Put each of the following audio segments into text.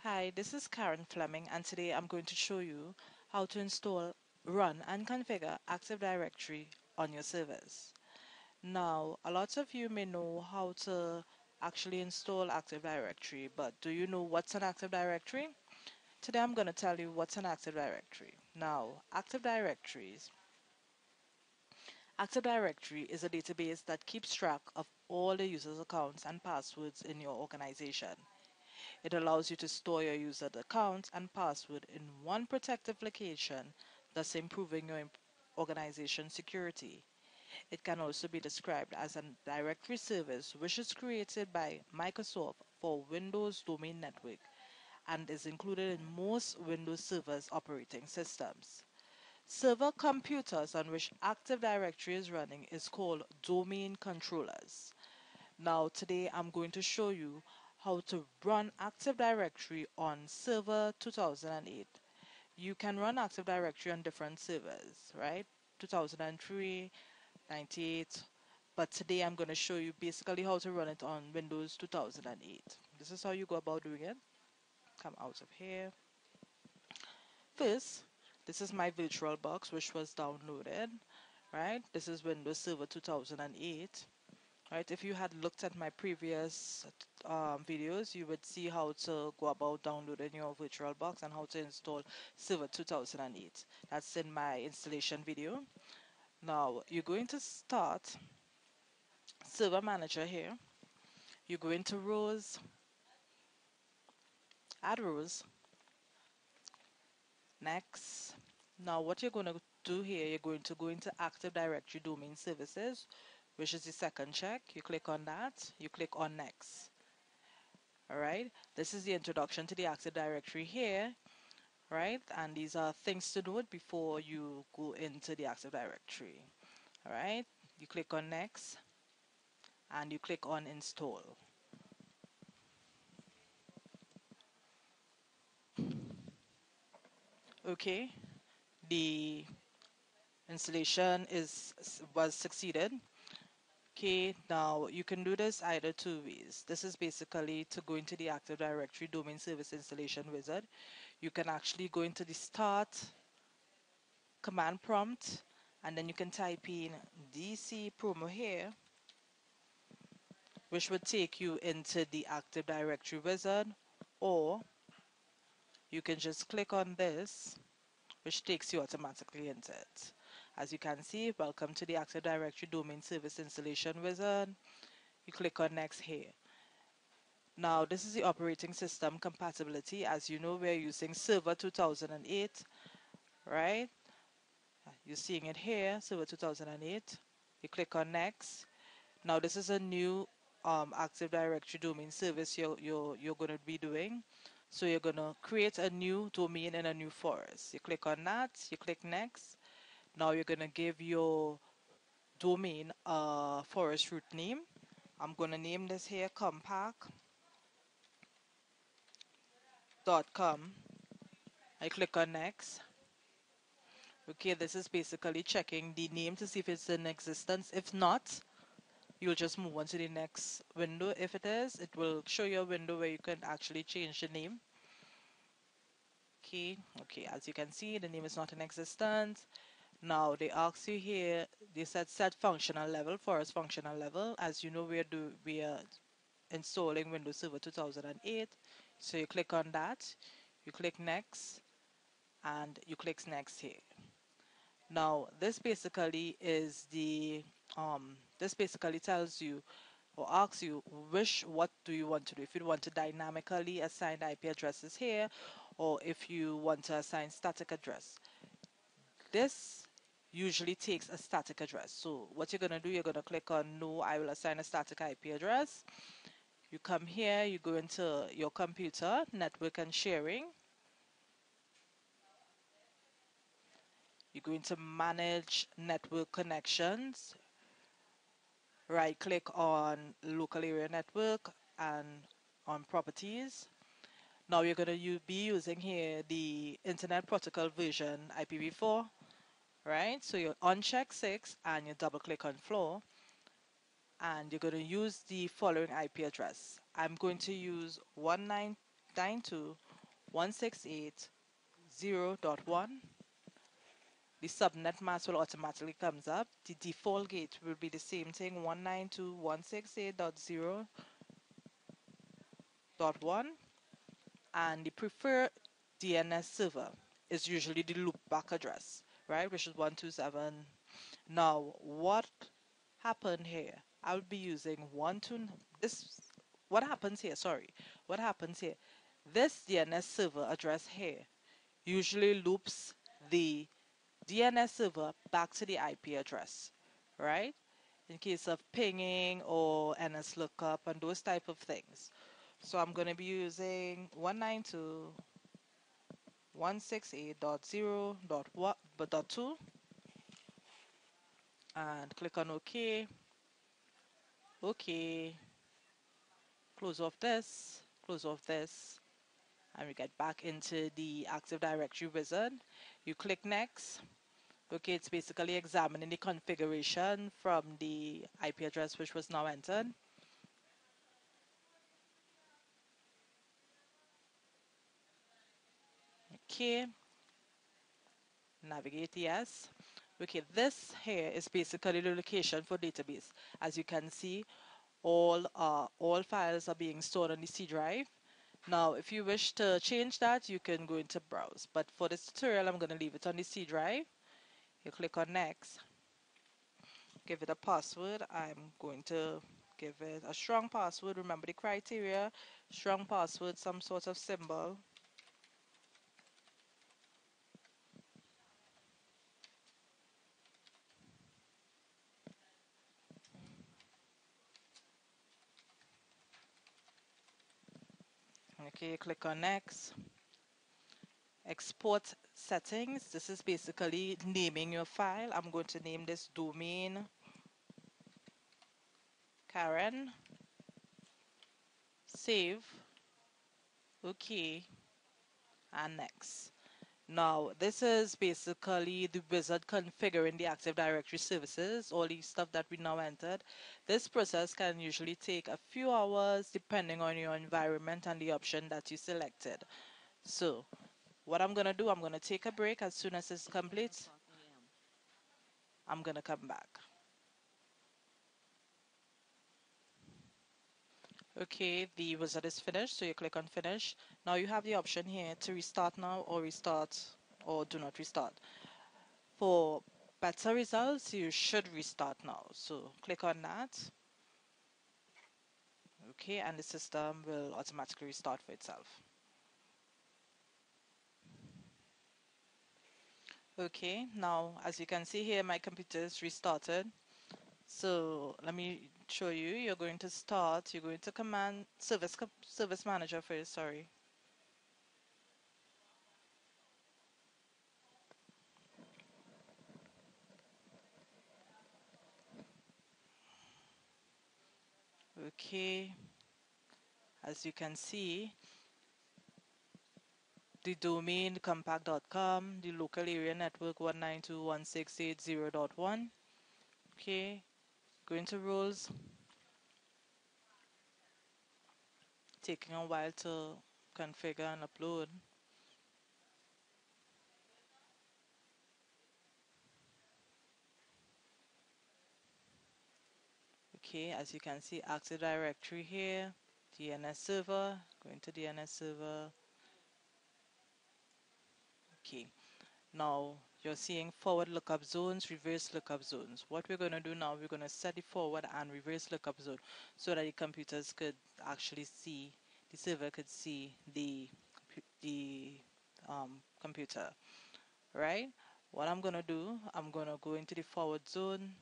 Hi, this is Karen Fleming, and today I'm going to show you how to install, run, and configure Active Directory on your servers. Now, a lot of you may know how to actually install Active Directory, but do you know what's an Active Directory? Today I'm going to tell you what's an Active Directory. Now, Active Directory is a database that keeps track of all the users' accounts and passwords in your organization. It allows you to store your user account and password in one protective location, thus improving your organization security. It can also be described as a directory service which is created by Microsoft for Windows Domain Network and is included in most Windows Server's operating systems. Server computers on which Active Directory is running is called domain controllers. Now today I'm going to show you how to run Active Directory on server 2008. You can run Active Directory on different servers, right? 2003, 98, but today I'm going to show you basically how to run it on Windows 2008. This is how you go about doing it. Come out of here. First, this is my virtual box which was downloaded, right? This is Windows Server 2008. Right, if you had looked at my previous videos, you would see how to go about downloading your VirtualBox and how to install Server 2008. That's in my installation video. Now, you're going to start Server Manager here. You go into Rows, Add Rows, Next. Now, what you're going to do here, you're going to go into Active Directory Domain Services, which is the second check. You click on that, you click on Next. Alright, this is the introduction to the Active Directory here, right? And these are things to note before you go into the Active Directory. Alright, you click on Next and you click on Install. Okay, the installation was succeeded. Okay, now you can do this either two ways. This is basically to go into the Active Directory Domain Service Installation Wizard. You can actually go into the Start command prompt and then you can type in DC promo here, which would take you into the Active Directory wizard, or you can just click on this, which takes you automatically into it. As you can see, welcome to the Active Directory Domain Service Installation Wizard. You click on Next here. Now, this is the operating system compatibility. As you know, we're using Server 2008, right? You're seeing it here, Server 2008. You click on Next. Now, this is a new Active Directory domain service you're going to be doing. So you're going to create a new domain in a new forest. You click on that, you click Next. Now you're going to give your domain a forest root name. I'm going to name this here compact.com. I click on Next. Okay, this is basically checking the name to see if it's in existence. If not, you'll just move on to the next window. If it is, it will show you a window where you can actually change the name. Okay, as you can see, the name is not in existence. Now they ask you here, they said set functional level, forest functional level. As you know, we are installing Windows Server 2008. So you click on that, you click next, and you click next here. Now this basically is the this basically tells you or asks you what do you want to do. If you want to dynamically assign IP addresses here, or if you want to assign static address. This usually takes a static address. So what you're going to do, you're going to click on no, I will assign a static IP address. You come here, you go into your computer, network and sharing. You go into manage network connections. Right click on local area network and on properties. Now you're going to be using here the Internet Protocol version IPv4, right? So you uncheck 6 and you double click on floor and you're going to use the following IP address. I'm going to use 1992 168.0.1. The subnet mask will automatically comes up. The default gate will be the same thing, 192.168.0.1. And the preferred DNS server is usually the loopback address, right, which is 127. Now, what happened here? I'll be using this. What happens here? Sorry, what happens here? This DNS server address here usually loops the DNS server back to the IP address, right? In case of pinging or NS lookup and those type of things. So I'm going to be using 192.168.0.2 and click on OK. OK. Close off this, and we get back into the Active Directory wizard. You click Next. Okay, it's basically examining the configuration from the IP address which was now entered. Okay, navigate yes. Okay, this here is basically the location for database. As you can see, all files are being stored on the C drive. Now, if you wish to change that, you can go into browse. But for this tutorial, I'm going to leave it on the C drive. You click on next, give it a password. I'm going to give it a strong password. Remember the criteria: strong password, some sort of symbol. Okay, click on next. Export settings. This is basically naming your file. I'm going to name this domain Karen. Save. Okay, and next. Now, this is basically the wizard configuring the Active Directory services, all the stuff that we now entered. This process can usually take a few hours depending on your environment and the option that you selected. So, what I'm going to do, I'm going to take a break. As soon as it's complete, I'm going to come back. Okay, the wizard is finished, so you click on finish. Now you have the option here to restart now or restart or do not restart. For better results, you should restart now. So click on that. Okay, and the system will automatically restart for itself. Okay, now as you can see here, my computer is restarted. So let me show you. You're going to command service manager first, sorry. Okay, as you can see, the domain compact.com, the local area network 192.168.0.1. Okay, go into roles, taking a while to configure and upload. Okay, as you can see, Active Directory here, DNS server, go into DNS server. Okay, now you're seeing forward lookup zones, reverse lookup zones. What we're going to do now, we're going to set the forward and reverse lookup zone so that the computers could actually see, the server could see the computer, right? What I'm going to do, I'm going to go into the forward zone,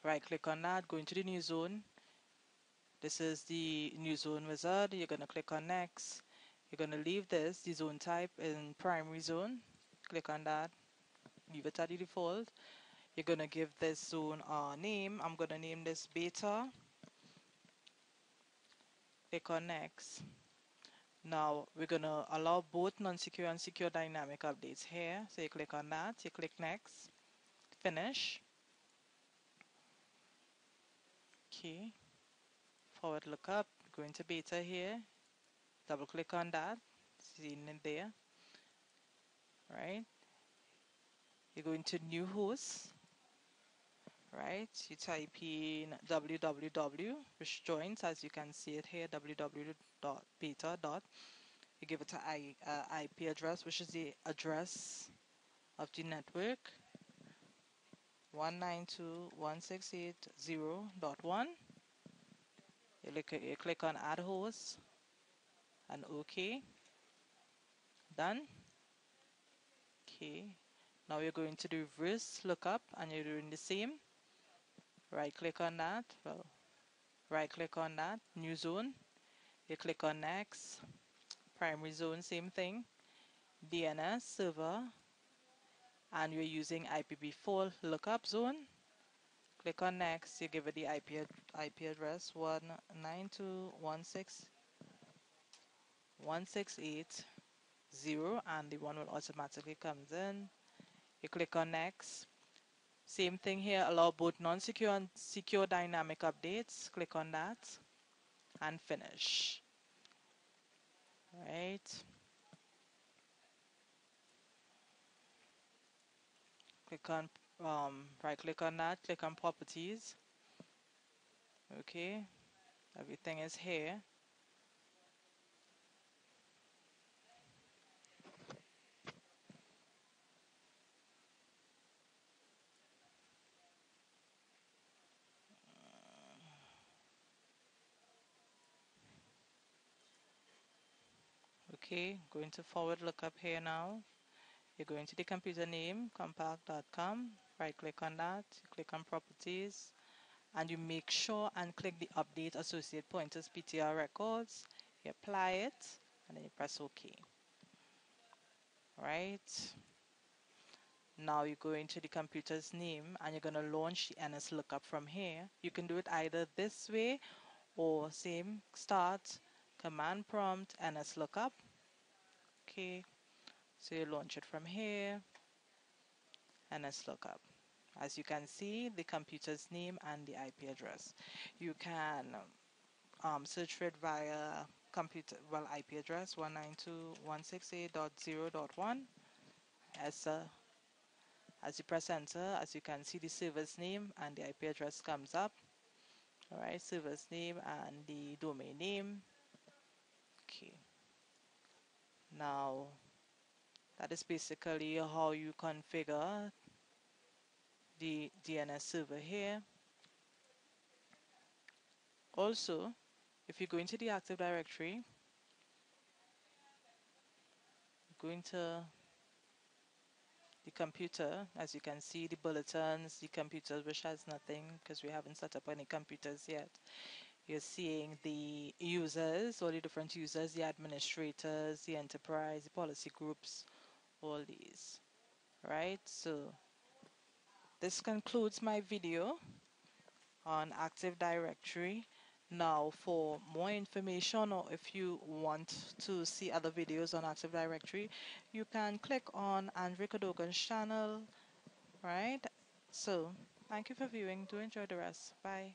right click on that, go into the new zone. This is the new zone wizard. You're going to click on next. You're going to leave this, the zone type in primary zone. Click on that. Leave it at the default. You're going to give this zone a name. I'm going to name this beta. Click on next. Now we're going to allow both non-secure and secure dynamic updates here. So you click on that. You click next. Finish. Okay. Forward lookup. Go into beta here. Double click on that, seen it there, right? You go into new host, right? You type in www, which joins, as you can see it here, www.beta. You give it an IP address, which is the address of the network, 192.168.0.1. You click on add host and OK. Done. Okay. Now you're going to do reverse lookup and you're doing the same. Right click on that. Well, right click on that. New zone. You click on next. Primary zone, same thing. DNS server. And you're using IPv4 lookup zone. Click on next. You give it the IP address 192.168.0 and the one will automatically comes in. You click on next. Same thing here, allow both non-secure and secure dynamic updates. Click on that and finish. Right. Click on right click on that, click on properties. Okay. Everything is here. Okay, going to forward lookup here now. You're going to the computer name, compact.com. Right click on that, click on properties, and you make sure and click the update associate pointers PTR records. You apply it, and then you press OK. Right. Now you go into the computer's name and you're going to launch the NS lookup from here. You can do it either this way or same start, command prompt, NS lookup. Okay, so you launch it from here, NS lookup. As you can see, the computer's name and the IP address. You can search for it via IP address 192.168.0.1 as you press enter. As you can see, the server's name and the IP address comes up. All right, server's name and the domain name. Okay. Now, that is basically how you configure the DNS server here. Also, if you go into the Active Directory, go into the computer, as you can see the bulletins, the computer which has nothing because we haven't set up any computers yet. You're seeing the users, all the different users, the administrators, the enterprise, the policy groups, all these. Right, so this concludes my video on Active Directory. Now, for more information or if you want to see other videos on Active Directory, you can click on Andre Kadogan's channel, right? So, thank you for viewing. Do enjoy the rest. Bye.